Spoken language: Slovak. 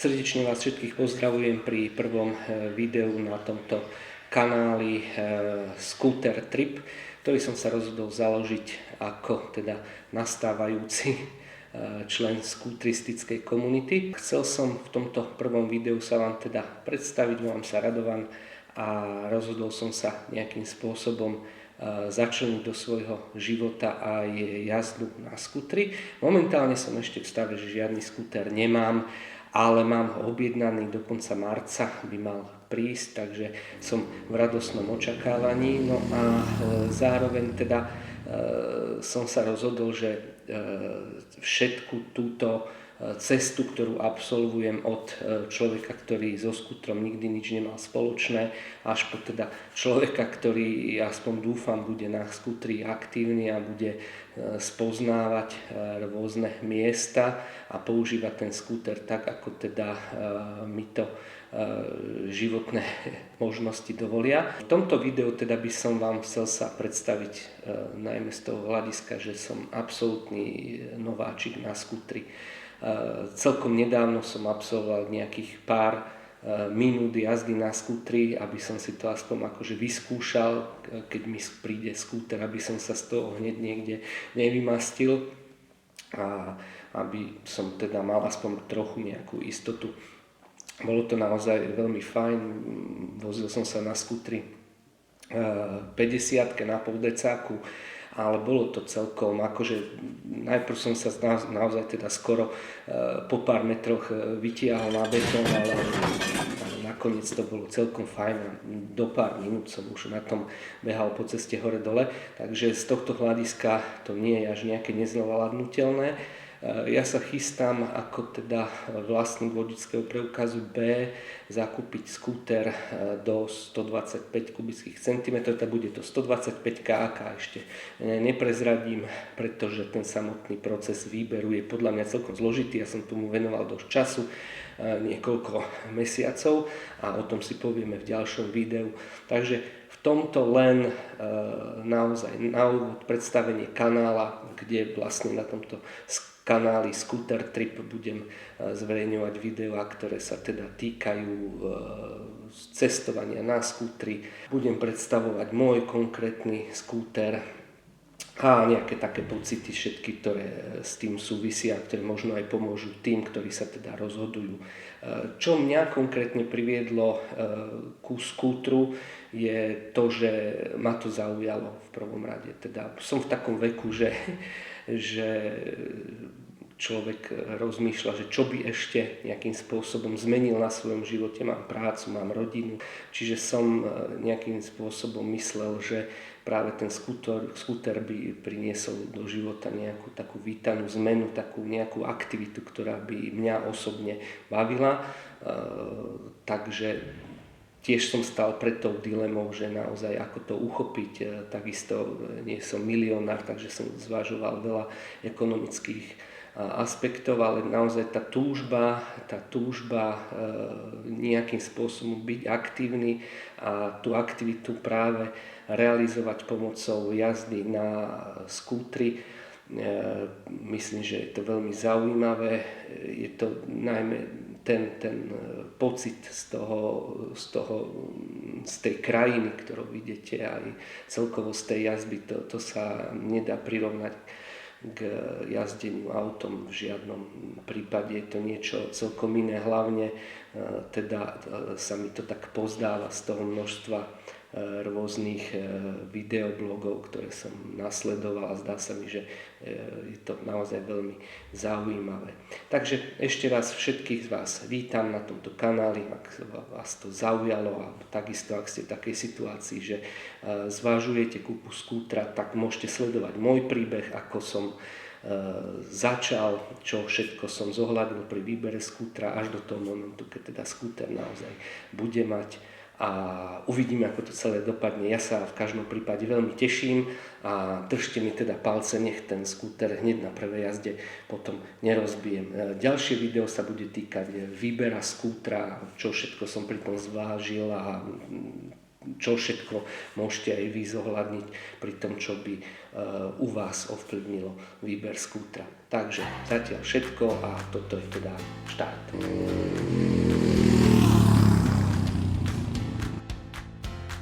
Srdečne vás všetkých pozdravujem pri prvom videu na tomto kanáli Scooter Trip, ktorý som sa rozhodol založiť ako teda nastávajúci člen skútristickej komunity. Chcel som v tomto prvom videu sa vám teda predstaviť, volám sa Radovan a rozhodol som sa nejakým spôsobom začleniť do svojho života aj jazdu na skútri. Momentálne som ešte v stave, že žiadny skúter nemám, ale mám ho objednaný, do konca marca by mal prísť, takže som v radostnom očakávaní. No a zároveň teda som sa rozhodol, že všetku túto cestu, ktorú absolvujem od človeka, ktorý so skútrom nikdy nič nemal spoločné, až po teda človeka, ktorý, aspoň dúfam, bude na skútri aktívny a bude spoznávať rôzne miesta a používať ten skúter tak, ako teda mi to životné možnosti dovolia. V tomto videu teda by som vám chcel sa predstaviť najmä z toho hľadiska, že som absolútny nováčik na skútri. Celkom nedávno som absolvoval nejakých pár minút jazdy na skútri, aby som si to aspoň akože vyskúšal, keď mi príde skúter, aby som sa z toho hneď niekde nevymastil a aby som teda mal aspoň trochu nejakú istotu. Bolo to naozaj veľmi fajn, vozil som sa na skútri 50 na poldecáku, ale bolo to celkom, akože najprv som sa naozaj teda skoro po pár metroch vytiahol na betón, ale nakoniec to bolo celkom fajn a do pár minút som už na tom behal po ceste hore-dole, takže z tohto hľadiska to nie je až nejaké nezvládnutelné. Ja sa chystám ako teda vlastník vodičského preukazu B zakúpiť skúter do 125 kubických centimetrov, teda bude to 125 kg, ešte neprezradím, pretože ten samotný proces výberu je podľa mňa celkom zložitý, ja som tomu venoval dosť času, niekoľko mesiacov a o tom si povieme v ďalšom videu. Takže v tomto len naozaj na úvod predstavenie kanála, kde vlastne na tomto kanáli Scooter Trip budem zverejňovať videá, ktoré sa teda týkajú cestovania na skútri. Budem predstavovať môj konkrétny skúter a nejaké také pocity všetky, ktoré s tým súvisia, ktoré možno aj pomôžu tým, ktorí sa teda rozhodujú. Čo mňa konkrétne priviedlo ku skútru, je to, že ma to zaujalo v prvom rade. Teda som v takom veku, že človek rozmýšľa, že čo by ešte nejakým spôsobom zmenil na svojom živote. Mám prácu, mám rodinu, čiže som nejakým spôsobom myslel, že práve ten skúter by priniesol do života nejakú takú vítanú zmenu, takú nejakú aktivitu, ktorá by mňa osobne bavila. Takže tiež som stal pred tou dilemou, že naozaj ako to uchopiť. Takisto nie som milionár, takže som zvažoval veľa ekonomických aspektov, ale naozaj tá túžba nejakým spôsobom byť aktívny a tú aktivitu práve realizovať pomocou jazdy na skútri. Myslím, že je to veľmi zaujímavé. Je to najmä ten pocit z tej krajiny, ktorou idete, aj celkovo z tej jazdy, to sa nedá prirovnať k jazdeniu autom v žiadnom prípade. Je to niečo celkom iné, hlavne teda sa mi to tak pozdáva z toho množstva rôznych videoblogov, ktoré som nasledoval a zdá sa mi, že je to naozaj veľmi zaujímavé. Takže ešte raz všetkých z vás vítam na tomto kanáli, ak vás to zaujalo a takisto ak ste v takej situácii, že zvažujete kúpu skútra, tak môžete sledovať môj príbeh, ako som začal, čo všetko som zohľadnil pri výbere skútra až do toho momentu, keď teda skúter naozaj bude mať. A uvidíme, ako to celé dopadne. Ja sa v každom prípade veľmi teším a držte mi teda palce, nech ten skúter hneď na prvej jazde potom nerozbijem. Ďalšie video sa bude týkať výbera skútra, čo všetko som pri tom zvážil a čo všetko môžete aj vy zohľadniť pri tom, čo by u vás ovplyvnilo výber skútra. Takže zatiaľ všetko a toto je teda štart.